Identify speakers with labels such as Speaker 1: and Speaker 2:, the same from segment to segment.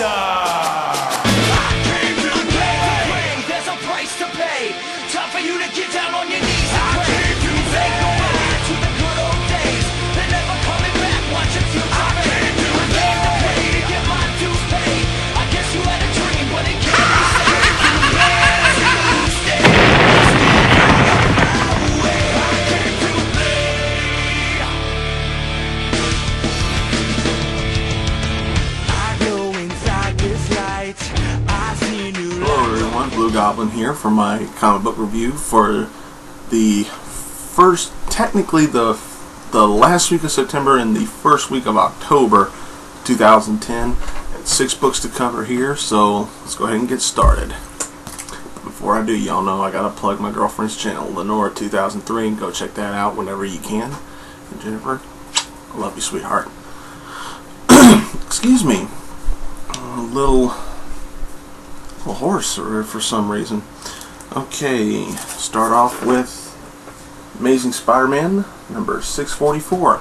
Speaker 1: I came to play. There's a price to pay. Time for you to get down on your knees and pray. They go back to the good old days. They're never coming back. Watch your future fade. I came to pay to get my dues paid. I guess you had a dream, but it can't be saved. You stay. I came to play. I go inside this light. I see new light.
Speaker 2: Hello everyone, Blugoblin here for my comic book review for the first, technically the last week of September and the first week of October 2010. 6 books to cover here, so let's go ahead and get started. But before I do, y'all know I gotta plug my girlfriend's channel, Lenora 2003, and go check that out whenever you can. And Jennifer, I love you, sweetheart. Excuse me, a little hoarse for some reason. Okay, start off with Amazing Spider-Man number 644.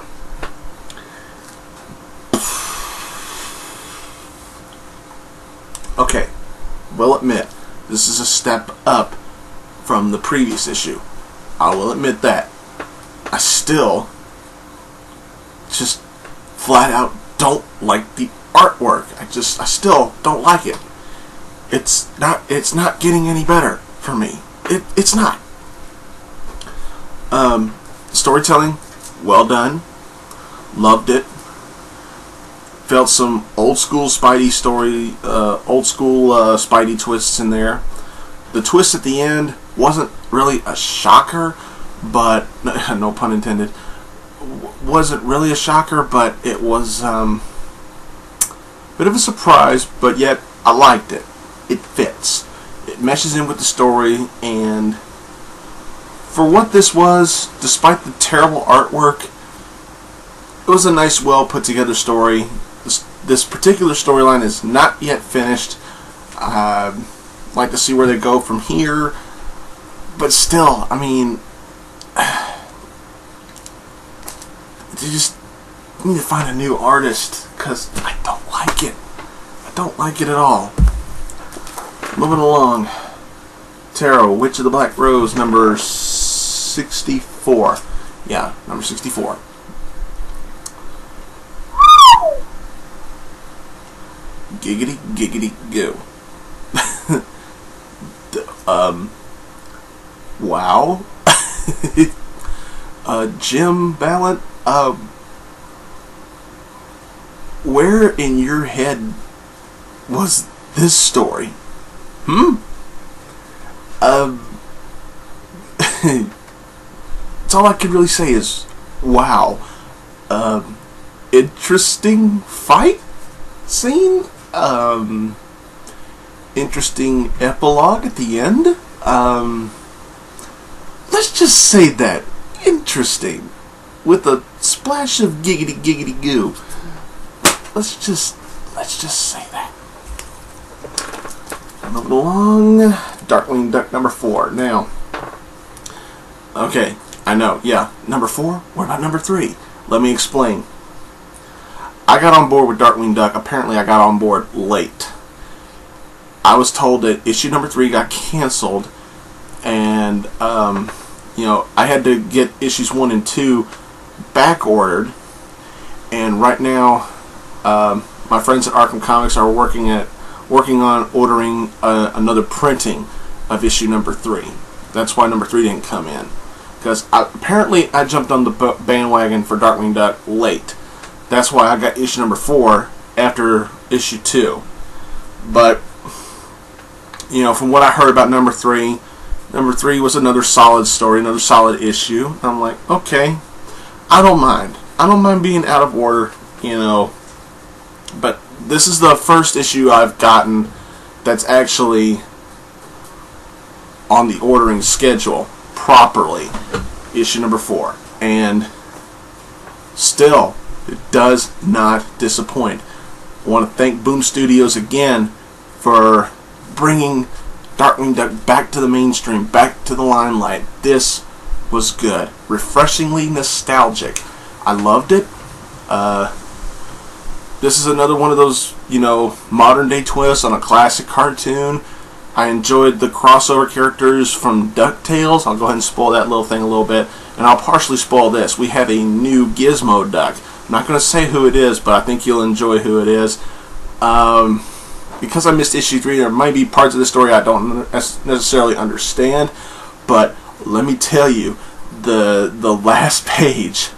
Speaker 2: Okay, will admit this is a step up from the previous issue. I will admit that. I still just flat out don't like the artwork. I still don't like it. It's not getting any better for me. It's not. Storytelling, well done. Loved it. Felt some old school Spidey story, Spidey twists in there. The twist at the end wasn't really a shocker, but no pun intended. Wasn't really a shocker, but it was a bit of a surprise. But yet I liked it. It fits. It meshes in with the story, and for what this was, despite the terrible artwork, it was a nice, well put together story. This particular storyline is not yet finished. I'd like to see where they go from here, but still, I mean, you just need to find a new artist, because I don't like it. I don't like it at all. Moving along. Tarot, Witch of the Black Rose, number 64. Yeah, number 64. Giggity, giggity, go. Wow. Jim Ballant, where in your head was this story? That's all I can really say is, wow. Interesting fight scene. Interesting epilogue at the end. Let's just say that. Interesting. With a splash of giggity giggity goo. Let's just say that. Moving along. Darkwing Duck number 4. Now, okay, I know, yeah, number 4? What about number 3? Let me explain. I got on board with Darkwing Duck. Apparently I got on board late. I was told that issue number 3 got canceled, and I had to get issues 1 and 2 back ordered, and right now my friends at Arkham Comics are working on ordering another printing of issue number 3. That's why number 3 didn't come in, because apparently I jumped on the bandwagon for Darkwing Duck late. That's why I got issue number 4 after issue 2. But from what I heard about number 3 was another solid story, another solid issue. And I'm like, okay, I don't mind being out of order, but this is the first issue I've gotten that's actually on the ordering schedule properly, issue number 4, and still it does not disappoint. I want to thank Boom Studios again for bringing Darkwing Duck back to the mainstream, back to the limelight. This was good, refreshingly nostalgic. I loved it. this is another one of those, modern day twists on a classic cartoon. I enjoyed the crossover characters from DuckTales. I'll go ahead and spoil that little thing a little bit, and I'll partially spoil this. We have a new Gizmo Duck. I'm not going to say who it is, but I think you'll enjoy who it is. Because I missed issue 3, there might be parts of the story I don't necessarily understand, but let me tell you, the last page,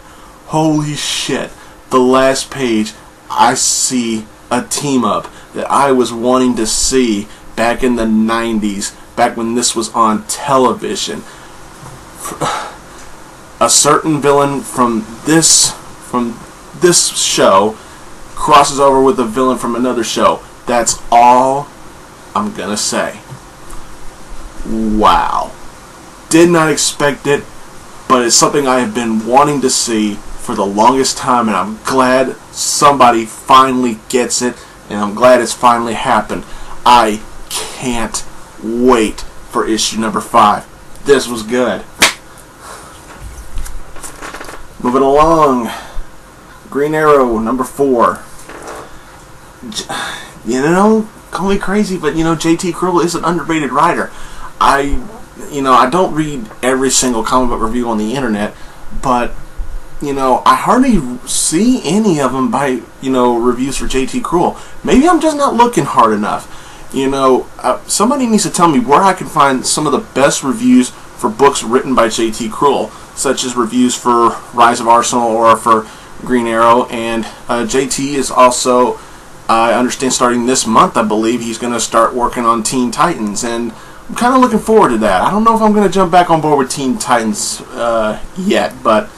Speaker 2: holy shit, the last page, I see a team up that I was wanting to see back in the 90s, back when this was on television. A certain villain from this show crosses over with a villain from another show. That's all I'm gonna say. Wow. Did not expect it, but it's something I have been wanting to see for the longest time, and I'm glad somebody finally gets it, and I'm glad it's finally happened. I can't wait for issue number 5. This was good. Moving along. Green Arrow, number 4. Call me crazy, but J.T. Krill is an underrated writer. I don't read every single comic book review on the internet, but I hardly see any of them by reviews for J.T. Krill. Maybe I'm just not looking hard enough. Somebody needs to tell me where I can find some of the best reviews for books written by J.T. Krill, such as reviews for Rise of Arsenal or for Green Arrow. And J.T. is also, I understand, starting this month, I believe, he's going to start working on Teen Titans, and I'm kind of looking forward to that. I don't know if I'm going to jump back on board with Teen Titans yet, but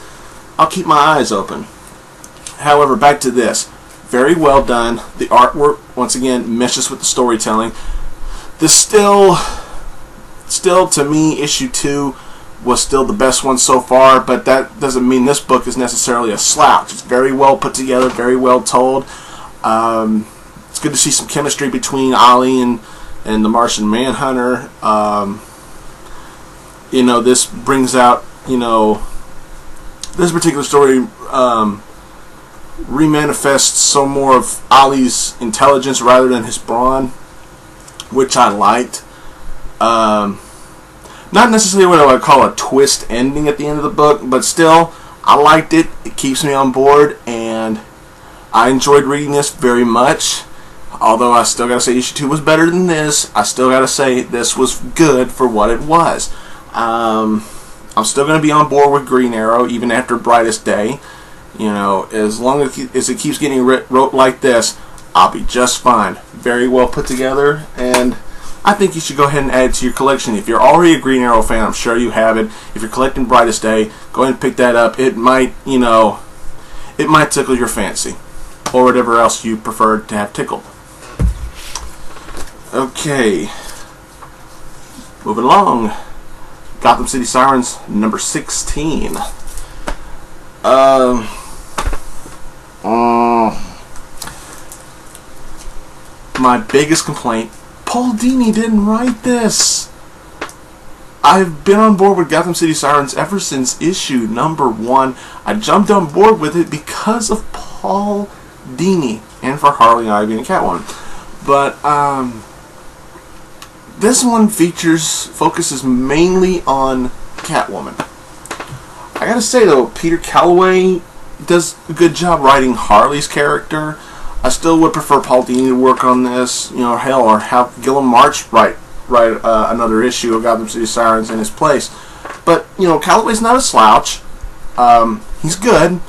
Speaker 2: I'll keep my eyes open. However, back to this. Very well done. The artwork, once again, meshes with the storytelling. This still to me, issue 2 was still the best one so far, but that doesn't mean this book is necessarily a slouch. It's very well put together, very well told. It's good to see some chemistry between Ollie and the Martian Manhunter. This brings out, this particular story remanifests some more of Ollie's intelligence rather than his brawn, which I liked. Not necessarily what I would call a twist ending at the end of the book, but still, I liked it. It keeps me on board, and I enjoyed reading this very much. Although I still gotta say issue 2 was better than this, I still gotta say this was good for what it was. I'm still gonna be on board with Green Arrow even after Brightest Day. As long as it keeps getting wrote like this, I'll be just fine. Very well put together, and I think you should go ahead and add it to your collection. If you're already a Green Arrow fan, I'm sure you have it. If you're collecting Brightest Day, go ahead and pick that up. It might, it might tickle your fancy, or whatever else you prefer to have tickled. Okay, moving along. Gotham City Sirens, number 16. My biggest complaint, Paul Dini didn't write this. I've been on board with Gotham City Sirens ever since issue number 1. I jumped on board with it because of Paul Dini and for Harley, Ivy, and Catwoman. But this one focuses mainly on Catwoman. I gotta say though, Peter Calloway does a good job writing Harley's character. I still would prefer Paul Dini to work on this, or have Gilliam March write another issue of Gotham City Sirens in his place. But Calloway's not a slouch. He's good.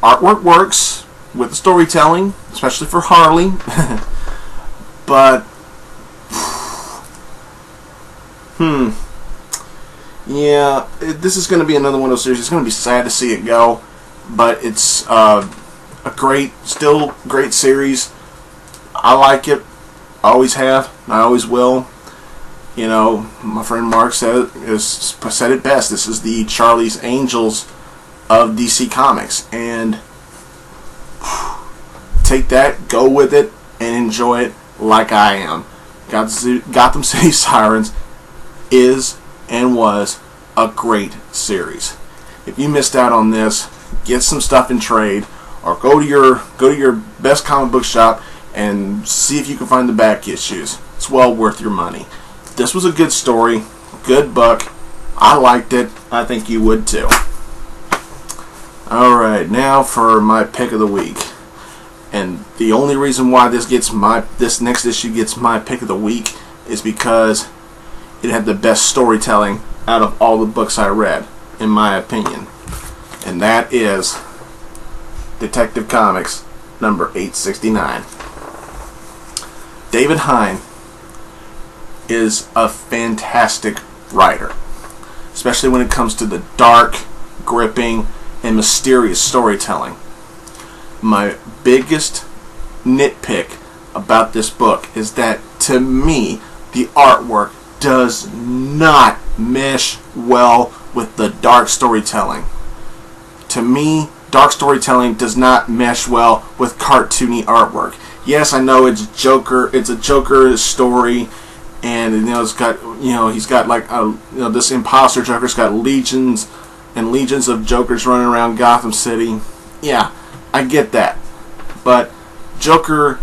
Speaker 2: Artwork works with the storytelling, especially for Harley. But yeah, this is going to be another one of those series. It's going to be sad to see it go, but it's still great series. I like it. I always have, and I always will. My friend Mark said it best. This is the Charlie's Angels of DC Comics, and take that, go with it, and enjoy it like I am. Gotham City Sirens is and was a great series. If you missed out on this, get some stuff in trade, or go to your best comic book shop and see if you can find the back issues. It's well worth your money. This was a good story, good book. I liked it. I think you would too. Alright, now for my pick of the week. And the only reason why this next issue gets my pick of the week is because it had the best storytelling out of all the books I read, in my opinion. And that is Detective Comics number 869. David Hine is a fantastic writer, especially when it comes to the dark, gripping, and mysterious storytelling. My biggest nitpick about this book is that, to me, the artwork does not mesh well with the dark storytelling. To me, dark storytelling does not mesh well with cartoony artwork. Yes, I know it's a Joker story, and it's got, he's got like this imposter Joker's got legions and legions of Jokers running around Gotham City. Yeah, I get that. But Joker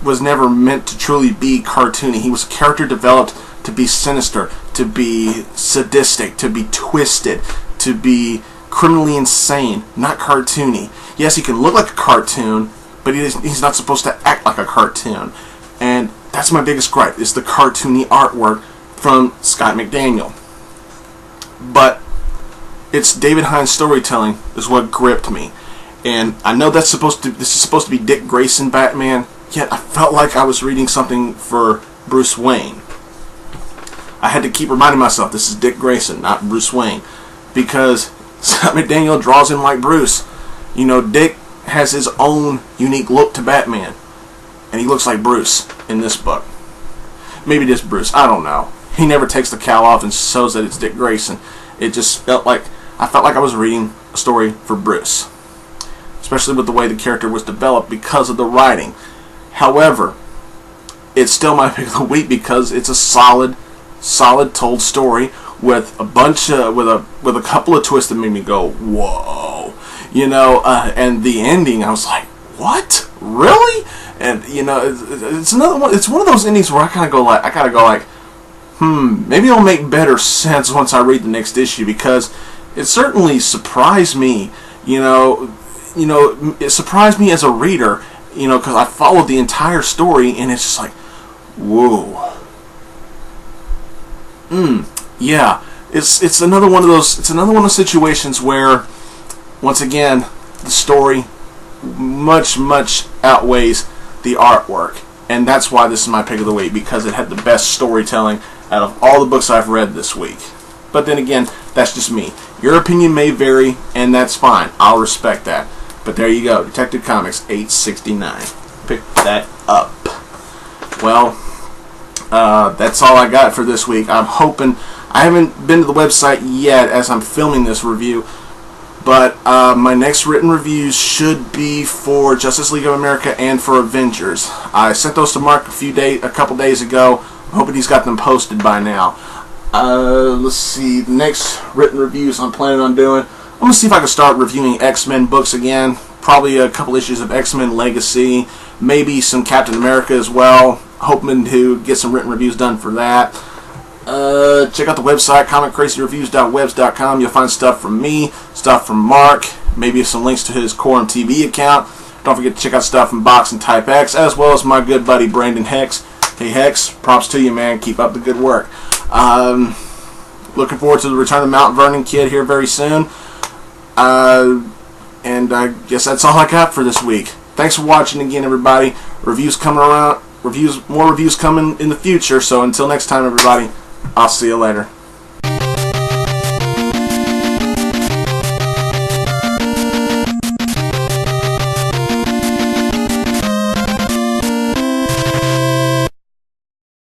Speaker 2: was never meant to truly be cartoony. He was a character developed to be sinister, to be sadistic, to be twisted, to be criminally insane, not cartoony. Yes, he can look like a cartoon, but he's not supposed to act like a cartoon. And that's my biggest gripe, is the cartoony artwork from Scott McDaniel. But it's David Hine's storytelling is what gripped me. And I know this is supposed to be Dick Grayson Batman, yet I felt like I was reading something for Bruce Wayne. I had to keep reminding myself this is Dick Grayson, not Bruce Wayne, because Scott McDaniel draws him like Bruce. Dick has his own unique look to Batman, and he looks like Bruce in this book. Maybe it is Bruce, I don't know. He never takes the cowl off and shows that it's Dick Grayson. It just felt like I was reading a story for Bruce, especially with the way the character was developed because of the writing. However, it's still my pick of the week because it's a solid told story with a couple of twists that made me go, whoa, and the ending, I was like, what, really? And it's another one. It's one of those endings where I gotta go like, maybe it'll make better sense once I read the next issue, because it certainly surprised me. It surprised me as a reader, because I followed the entire story, and it's just like, whoa. Yeah, it's another one of those. It's another one of those situations where, once again, the story much outweighs the artwork, and that's why this is my pick of the week, because it had the best storytelling out of all the books I've read this week. But then again, that's just me. Your opinion may vary, and that's fine. I'll respect that. But there you go, Detective Comics 869. Pick that up. Well, that's all I got for this week. I'm hoping, I haven't been to the website yet as I'm filming this review, but my next written reviews should be for Justice League of America and for Avengers. I sent those to Mark a couple days ago. I'm hoping he's got them posted by now. Let's see, the next written reviews I'm planning on doing, I'm going to see if I can start reviewing X-Men books again. Probably a couple issues of X-Men Legacy, maybe some Captain America as well. Hoping to get some written reviews done for that. Check out the website, comiccrazyreviews.webs.com. You'll find stuff from me, stuff from Mark, maybe some links to his Quorum TV account. Don't forget to check out stuff from Box and Type X, as well as my good buddy Brandon Hex. Hey Hex, props to you, man. Keep up the good work. Looking forward to the return of Mount Vernon Kid here very soon. And I guess that's all I got for this week. Thanks for watching again, everybody. Reviews coming around. More reviews coming in the future. So until next time, everybody, I'll see you later.